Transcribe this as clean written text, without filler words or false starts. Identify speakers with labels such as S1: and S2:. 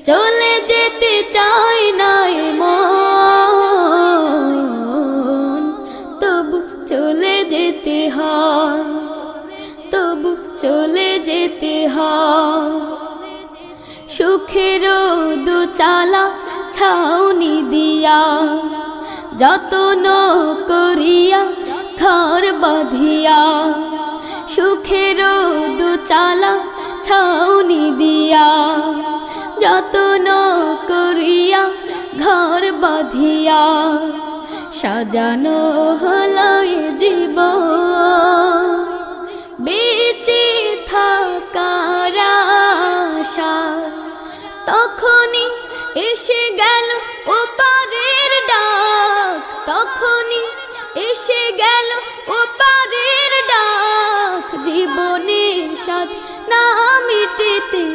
S1: চলে যেতে চাই না মন, তবু চলে যেতে হয়, তবু চলে যেতে হয়। সুখের দুচালা ছাউনি দিয়া যতন করিয়া ঘর বাঁধিয়া, সুখের দুচালা ছাউনি দিয়া যতন করিয়া ঘর বাঁধিয়া, সাজানো হলো এ জীবন বেঁচে থাকার আশায়। তখনই এসে গেল ওপারের ডাক, তখনই এসে গেল ওপারের ডাক। জীবনের সাথে না মিটেতে